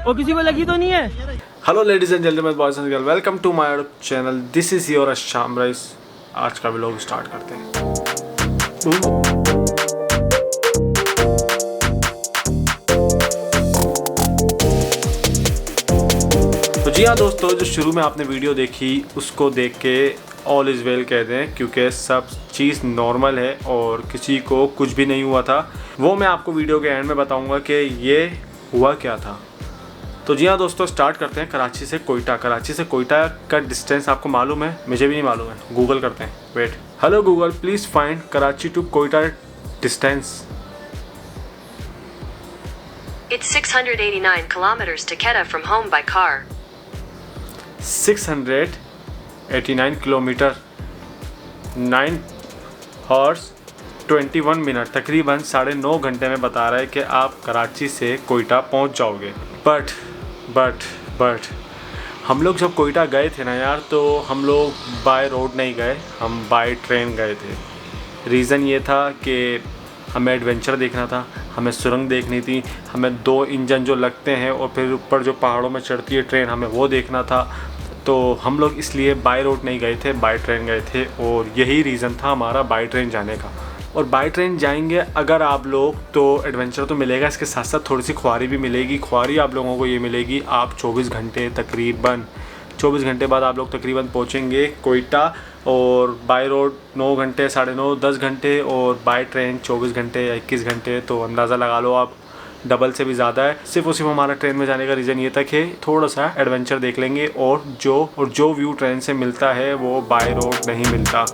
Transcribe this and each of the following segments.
वो किसी को लगी तो नहीं है? Hello ladies and gentleman, boys and girl, welcome to my channel. This is your Sham rice. आज का व्लॉग स्टार्ट करते हैं। तो जी हाँ दोस्तों, जो शुरू में आपने वीडियो देखी उसको देख के ऑल इज़ वेल कह दें, क्योंकि सब चीज़ नॉर्मल है और किसी को कुछ भी नहीं हुआ था। वो मैं आपको वीडियो के एंड में बताऊंगा कि ये हुआ क्या था। तो जी हाँ दोस्तों, स्टार्ट करते हैं कराची से कोयटा। कराची से कोयटा का डिस्टेंस आपको मालूम है? मुझे भी नहीं मालूम है, गूगल करते हैं। Wait, hello Google, please find Karachi to Quetta distance. It's 689 kilometers to Kedah from home by car. 689 kilometre, 9 horse 21 minute, तकरीबन 9.5 घंटे में बता रहा है कि आप कराची से कोयटा पहुंच जाओगे। बट हम लोग जब कोयटा गए थे ना यार, तो हम लोग बाय रोड नहीं गए, हम बाय ट्रेन गए थे। रीज़न ये था कि हमें एडवेंचर देखना था, हमें सुरंग देखनी थी, हमें 2 इंजन जो लगते हैं और फिर ऊपर जो पहाड़ों में चढ़ती है ट्रेन, हमें वो देखना था। तो हम लोग इसलिए बाय रोड नहीं गए थे, बाय ट्रेन गए थे। और यही रीज़न था हमारा बाय ट्रेन जाने का। और बाय ट्रेन जाएंगे अगर आप लोग, तो एडवेंचर तो मिलेगा, इसके साथ साथ थोड़ी सी ख्वारी भी मिलेगी। ख्वारी आप लोगों को ये मिलेगी, आप 24 घंटे तकरीबन 24 घंटे बाद आप लोग तकरीबन पहुँचेंगे कोयटा। और बाय रोड 9 घंटे, 9.5, 10 घंटे, और बाय ट्रेन 24 घंटे या 21 घंटे। तो अंदाज़ा लगा लो आप, डबल से भी ज़्यादा है। सिर्फ और सिर्फ हमारा ट्रेन में जाने का रीज़न ये था कि थोड़ा सा एडवेंचर देख लेंगे, और जो व्यू ट्रेन से मिलता है वो बाय रोड नहीं मिलता।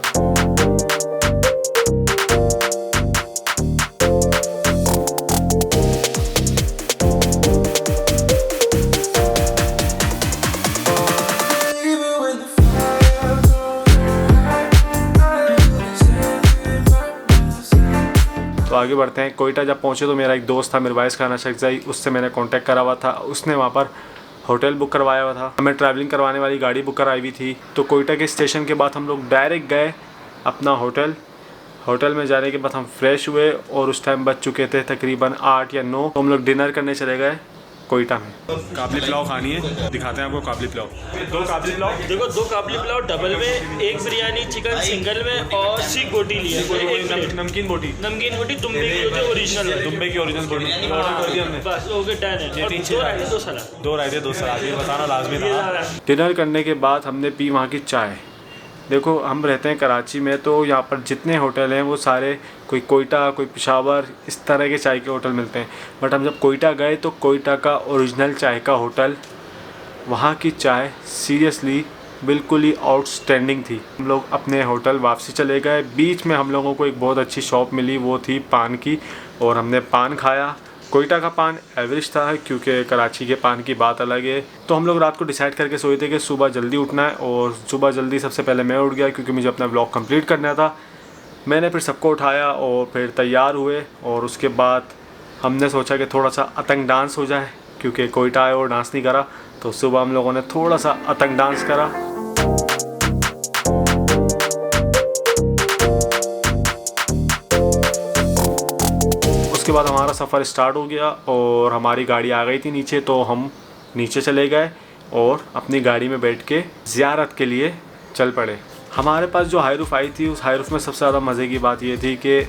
तो आगे बढ़ते हैं। कोयटा जब पहुँचे तो मेरा एक दोस्त था, मिरवाइज़ खान अशरकज़ई, उससे मैंने कांटेक्ट करा हुआ था। उसने वहाँ पर होटल बुक करवाया हुआ था, हमें ट्रैवलिंग करवाने वाली गाड़ी बुक कराई हुई थी। तो कोयटा के स्टेशन के बाद हम लोग डायरेक्ट गए अपना होटल में। जाने के बाद हम फ्रेश हुए और उस टाइम बज चुके थे तकरीबन 8 या 9। तो हम लोग डिनर करने चले गए कोयटा में। काबली पुलाव खानी है, दिखाते हैं आपको काबली पुलाव। 2 काबली पुलाव, देखो 2 काबली पुलाव डबल में, 1 बिरयानी चिकन सिंगल में, और सीख बोटी ली है। नमकीन बोटी दुम्बे की ओरिजिनल है। दुम्बे की ओरिजिनल बोटी ऑर्डर कर दिया हमने। बस ओके, डन है। और 2 रायते 2 सलाद। 2 रायते 2 सलाद, ये बताना लाजमी था। डिनर करने के बाद हमने पी वहाँ की चाय। देखो, हम रहते हैं कराची में, तो यहाँ पर जितने होटल हैं वो सारे, कोई कोयटा, कोई पेशावर, इस तरह के चाय के होटल मिलते हैं। बट हम जब कोयटा गए तो कोयटा का ओरिजिनल चाय का होटल, वहाँ की चाय सीरियसली बिल्कुल ही आउटस्टैंडिंग थी। हम लोग अपने होटल वापसी चले गए। बीच में हम लोगों को एक बहुत अच्छी शॉप मिली, वो थी पान की, और हमने पान खाया। कोयटा का पान एवरेज था, क्योंकि कराची के पान की बात अलग है। तो हम लोग रात को डिसाइड करके सोए थे कि सुबह जल्दी उठना है, और सुबह जल्दी सबसे पहले मैं उठ गया, क्योंकि मुझे अपना व्लॉग कंप्लीट करना था। मैंने फिर सबको उठाया और फिर तैयार हुए, और उसके बाद हमने सोचा कि थोड़ा सा अतंग डांस हो जाए, क्योंकि कोयटा आए और डांस नहीं करा। तो सुबह हम लोगों ने थोड़ा सा अतंग डांस करा। उसके बाद हमारा सफ़र स्टार्ट हो गया और हमारी गाड़ी आ गई थी नीचे। तो हम नीचे चले गए और अपनी गाड़ी में बैठ के ज़ियारत के लिए चल पड़े। हमारे पास जो हाईरूफ आई थी, उस हाईरूफ में सबसे ज़्यादा मज़े की बात ये थी कि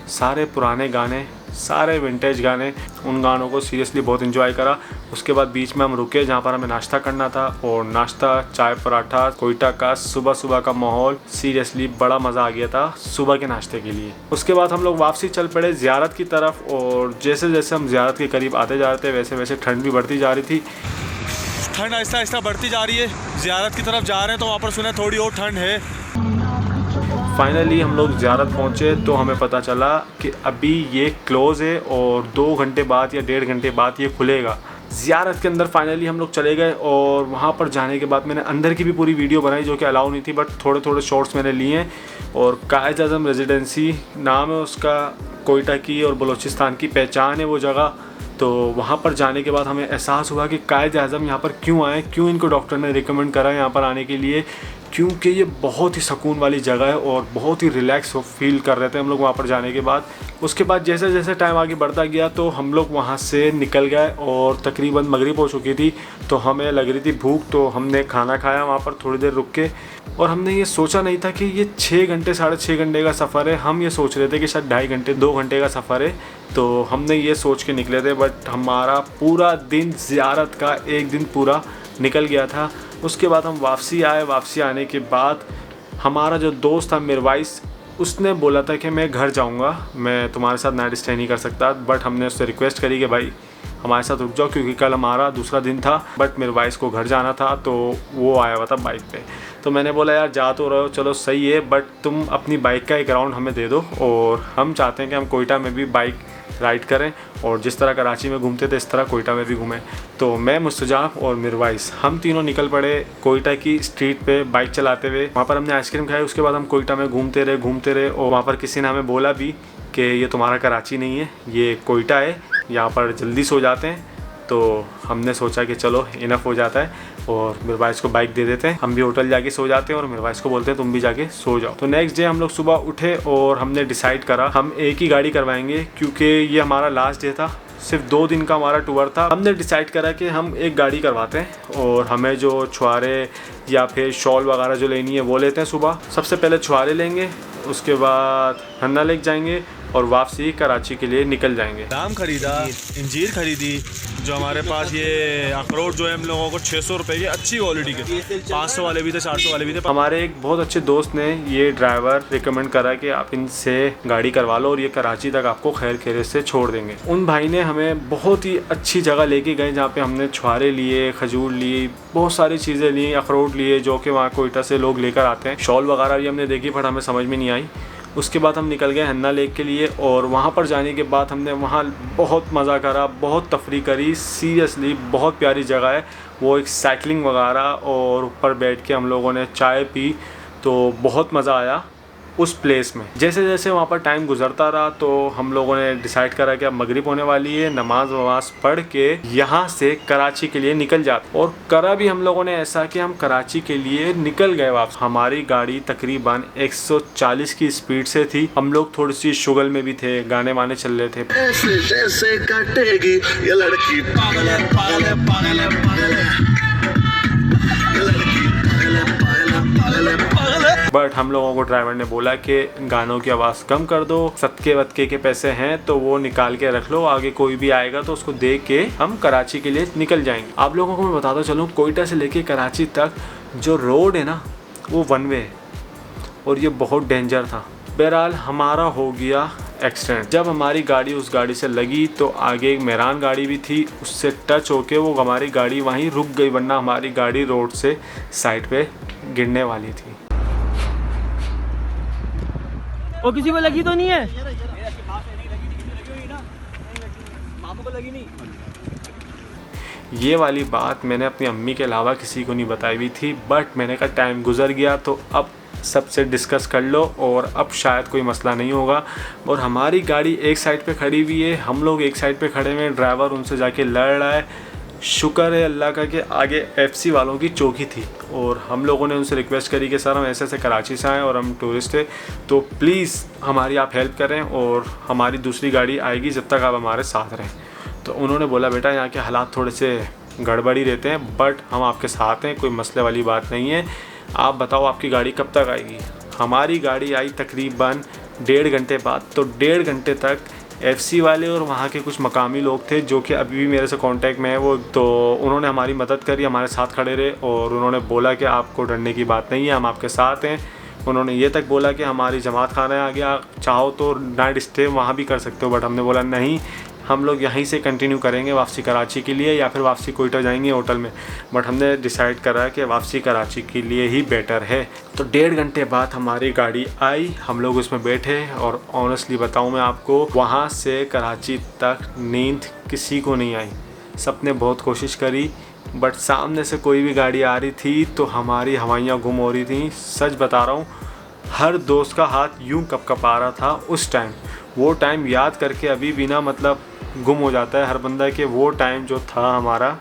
सारे पुराने गाने, सारे विंटेज गाने, उन गानों को सीरियसली बहुत एंजॉय करा। उसके बाद बीच में हम रुके जहाँ पर हमें नाश्ता करना था, और नाश्ता चाय पराठा, कोयटा का सुबह का माहौल, सीरियसली बड़ा मज़ा आ गया था सुबह के नाश्ते के लिए। उसके बाद हम लोग वापसी चल पड़े ज़ियारत की तरफ, और जैसे जैसे हम ज़ियारत के करीब आते जा रहे थे, वैसे वैसे ठंड भी बढ़ती जा रही थी। ठंड आहिस्ता आहिस्ता बढ़ती जा रही है। ज़ियारत की तरफ जा रहे हैं तो वहाँ पर सुना थोड़ी और ठंड है। फाइनली हम लोग ज़ियारत पहुँचे तो हमें पता चला कि अभी ये क्लोज़ है, और 2 घंटे बाद या 1.5 घंटे बाद ये खुलेगा। ज़ियारत के अंदर फाइनली हम लोग चले गए, और वहाँ पर जाने के बाद मैंने अंदर की भी पूरी वीडियो बनाई, जो कि अलाउ नहीं थी, बट थोड़े थोड़े शॉर्ट्स मैंने लिए हैं। और कायद आज़म रेजिडेंसी नाम है उसका, कोयटा की और बलूचिस्तान की पहचान है वो जगह। तो वहाँ पर जाने के बाद हमें एहसास हुआ कि कायद आज़म यहाँ पर क्यों आए, क्यों इनको डॉक्टर ने रिकमेंड करा यहाँ पर आने के लिए, क्योंकि ये बहुत ही सुकून वाली जगह है और बहुत ही रिलैक्स फील कर रहे थे हम लोग वहाँ पर जाने के बाद। उसके बाद जैसे जैसे टाइम आगे बढ़ता गया तो हम लोग वहाँ से निकल गए और तकरीबन मगरिब हो चुकी थी, तो हमें लग रही थी भूख, तो हमने खाना खाया वहाँ पर थोड़ी देर रुक के। और हमने ये सोचा नहीं था कि ये 6 घंटे 6.5 घंटे का सफ़र है। हम ये सोच रहे थे कि शायद 2.5 घंटे 2 घंटे का सफ़र है, तो हमने ये सोच के निकले थे। बट हमारा पूरा दिन ज़ियारत का एक दिन पूरा निकल गया था। उसके बाद हम वापसी आए। वापसी आने के बाद हमारा जो दोस्त था मिरवाइस, उसने बोला था कि मैं घर जाऊंगा, मैं तुम्हारे साथ नाइट स्टे नहीं कर सकता। बट हमने उससे रिक्वेस्ट करी कि भाई हमारे साथ रुक जाओ, क्योंकि कल हमारा दूसरा दिन था। बट मिरवाइस को घर जाना था, तो वो आया हुआ था बाइक पे। तो मैंने बोला यार जा तो रहे हो, चलो सही है, बट तुम अपनी बाइक का एक राउंड हमें दे दो, और हम चाहते हैं कि हम कोयटा में भी बाइक राइड करें, और जिस तरह कराची में घूमते थे इस तरह कोयटा में भी घूमें। तो मैं, मुस्तजाब और मिरवाइस, हम तीनों निकल पड़े कोयटा की स्ट्रीट पे बाइक चलाते हुए। वहाँ पर हमने आइसक्रीम खाई। उसके बाद हम कोयटा में घूमते रहे और वहाँ पर किसी ने हमें बोला भी कि ये तुम्हारा कराची नहीं है, ये कोयटा है, यहाँ पर जल्दी सो जाते हैं। तो हमने सोचा कि चलो इनफ हो जाता है और मिरवाइस को बाइक दे देते हैं, हम भी होटल जाके सो जाते हैं और मिरवाइस को बोलते हैं तुम भी जाके सो जाओ। तो नेक्स्ट डे हम लोग सुबह उठे और हमने डिसाइड करा हम एक ही गाड़ी करवाएंगे, क्योंकि ये हमारा लास्ट डे था, सिर्फ 2 दिन का हमारा टूर था। हमने डिसाइड करा कि हम एक गाड़ी करवाते हैं और हमें जो छुआरे या फिर शॉल वगैरह जो लेनी है वो लेते हैं सुबह। सबसे पहले छुआरे लेंगे, उसके बाद हन्ना लेक जाएंगे और वापसी कराची के लिए निकल जाएंगे। बादाम खरीदा, इंजीर खरीदी, जो हमारे पास ये अखरोट जो है हम लोगों को 600 रुपये की अच्छी क्वालिटी के, 500 वाले भी थे, 400 वाले भी थे। हमारे एक बहुत अच्छे दोस्त ने ये ड्राइवर रिकमेंड करा कि आप इनसे गाड़ी करवा लो और ये कराची तक आपको खैर खैरियत से छोड़ देंगे। उन भाई ने हमें बहुत ही अच्छी जगह लेके गए, जहाँ पे हमने छुआरे लिए, खजूर लिए, बहुत सारी चीज़ें ली, अखरोट लिए, जो कि वहाँ कोयटा से लोग लेकर आते हैं। शॉल वगैरह भी हमने देखी, पर हमें समझ में नहीं आई। उसके बाद हम निकल गए हन्ना लेक के लिए, और वहाँ पर जाने के बाद हमने वहाँ बहुत मज़ा करा, बहुत तफरी करी। सीरियसली बहुत प्यारी जगह है वो, एक साइकिलिंग वगैरह, और ऊपर बैठ के हम लोगों ने चाय पी, तो बहुत मज़ा आया उस प्लेस में। जैसे जैसे वहाँ पर टाइम गुजरता रहा तो हम लोगों ने डिसाइड करा कि अब मगरिब होने वाली है, नमाज वमाज पढ़ के यहाँ से कराची के लिए निकल जाते। और करा भी हम लोगों ने ऐसा कि हम कराची के लिए निकल गए वापस। हमारी गाड़ी तकरीबन 140 की स्पीड से थी। हम लोग थोड़ी सी शुगल में भी थे, गाने वाने चल रहे थे। ऐसे जैसे कटेगी ये लड़की, पागल है, पागल है, पागल है, पागल है, ये लड़की पागल है, पागल है, पागल है, पागल है। बट हम लोगों को ड्राइवर ने बोला कि गानों की आवाज़ कम कर दो, सदके वदके के पैसे हैं तो वो निकाल के रख लो, आगे कोई भी आएगा तो उसको दे के हम कराची के लिए निकल जाएंगे। आप लोगों को मैं बताता चलूँ, कोयटा से लेके कराची तक जो रोड है ना वो 1 वे है, और ये बहुत डेंजर था। बहरहाल हमारा हो गया एक्सीडेंट। जब हमारी गाड़ी उस गाड़ी से लगी तो आगे एक मेहरान गाड़ी भी थी, उससे टच होके वो हमारी गाड़ी वहीं रुक गई, वरना हमारी गाड़ी रोड से साइड पे गिरने वाली थी। और किसी को लगी तो नहीं है? ये वाली बात मैंने अपनी अम्मी के अलावा किसी को नहीं बताई हुई थी, बट मैंने कहा टाइम गुजर गया तो अब सबसे डिस्कस कर लो और अब शायद कोई मसला नहीं होगा। और हमारी गाड़ी एक साइड पे खड़ी हुई है, हम लोग एक साइड पे खड़े हुए हैं, ड्राइवर उनसे जाके लड़ रहा है। शुक्र है अल्लाह का कि आगे FC वालों की चौकी थी, और हम लोगों ने उनसे रिक्वेस्ट करी कि सर हम ऐसे ऐसे कराची से आए और हम टूरिस्ट थे, तो प्लीज़ हमारी आप हेल्प करें और हमारी दूसरी गाड़ी आएगी जब तक आप हमारे साथ रहें। तो उन्होंने बोला बेटा यहाँ के हालात थोड़े से गड़बड़ी रहते हैं, बट हम आपके साथ हैं, कोई मसले वाली बात नहीं है, आप बताओ आपकी गाड़ी कब तक आएगी। हमारी गाड़ी आई तकरीबन 1.5 घंटे बाद। तो 1.5 घंटे तक FC वाले और वहाँ के कुछ मकामी लोग थे जो कि अभी भी मेरे से कांटेक्ट में है वो, तो उन्होंने हमारी मदद करी, हमारे साथ खड़े रहे और उन्होंने बोला कि आपको डरने की बात नहीं है, हम आपके साथ हैं। उन्होंने ये तक बोला कि हमारी जमात खाना आ गया, चाहो तो नाइट स्टे वहाँ भी कर सकते हो, बट हमने बोला नहीं, हम लोग यहीं से कंटिन्यू करेंगे वापसी कराची के लिए, या फिर वापसी कोयटा जाएंगे होटल में। बट हमने डिसाइड करा कि वापसी कराची के लिए ही बेटर है। तो 1.5 घंटे बाद हमारी गाड़ी आई, हम लोग उसमें बैठे, और ऑनेस्टली बताऊं मैं आपको, वहाँ से कराची तक नींद किसी को नहीं आई। सबने बहुत कोशिश करी, बट सामने से कोई भी गाड़ी आ रही थी तो हमारी हवाइयाँ गुम हो रही थी। सच बता रहा हूँ, हर दोस्त का हाथ यूं कपकपा रहा था उस टाइम। वो टाइम याद करके अभी भी ना मतलब गुम हो जाता है हर बंदा, कि वो टाइम जो था हमारा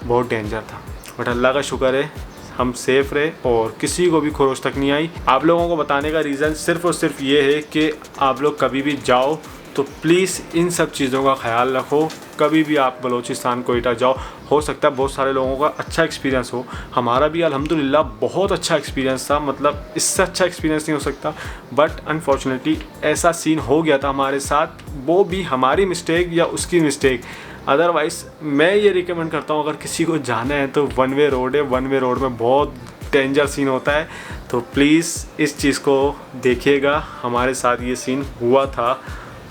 बहुत डेंजर था। बट अल्लाह का शुक्र है हम सेफ़ रहे और किसी को भी खरोच तक नहीं आई। आप लोगों को बताने का रीज़न सिर्फ़ और सिर्फ ये है कि आप लोग कभी भी जाओ तो प्लीज़ इन सब चीज़ों का ख्याल रखो। कभी भी आप बलूचिस्तान कोयटा जाओ, हो सकता है बहुत सारे लोगों का अच्छा एक्सपीरियंस हो, हमारा भी अल्हम्दुलिल्लाह बहुत अच्छा एक्सपीरियंस था, मतलब इससे अच्छा एक्सपीरियंस नहीं हो सकता। बट अनफॉर्चुनेटली ऐसा सीन हो गया था हमारे साथ, वो भी हमारी मिस्टेक या उसकी मिस्टेक। अदरवाइज़ मैं ये रिकमेंड करता हूँ अगर किसी को जाना है तो वन वे रोड है, वन वे रोड में बहुत डेंजर सीन होता है, तो प्लीज़ इस चीज़ को देखिएगा। हमारे साथ ये सीन हुआ था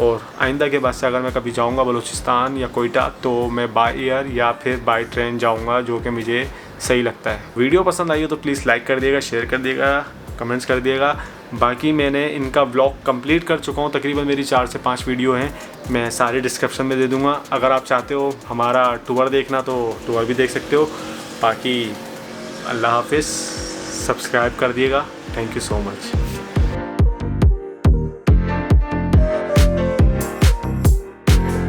और आइंदा के बाद से अगर मैं कभी जाऊंगा बलूचिस्तान या कोयटा तो मैं बाय एयर या फिर बाय ट्रेन जाऊंगा, जो कि मुझे सही लगता है। वीडियो पसंद आई हो तो प्लीज़ लाइक कर दिएगा, शेयर कर दिएगा, कमेंट्स कर दिएगा। बाकी मैंने इनका व्लॉग कंप्लीट कर चुका हूँ, तकरीबन मेरी 4 से 5 वीडियो हैं, मैं सारे डिस्क्रिप्शन में दे दूँगा। अगर आप चाहते हो हमारा टूर देखना तो टूर भी देख सकते हो। बाकी अल्लाह हाफिज़, सब्सक्राइब कर दिएगा। Thank you so much.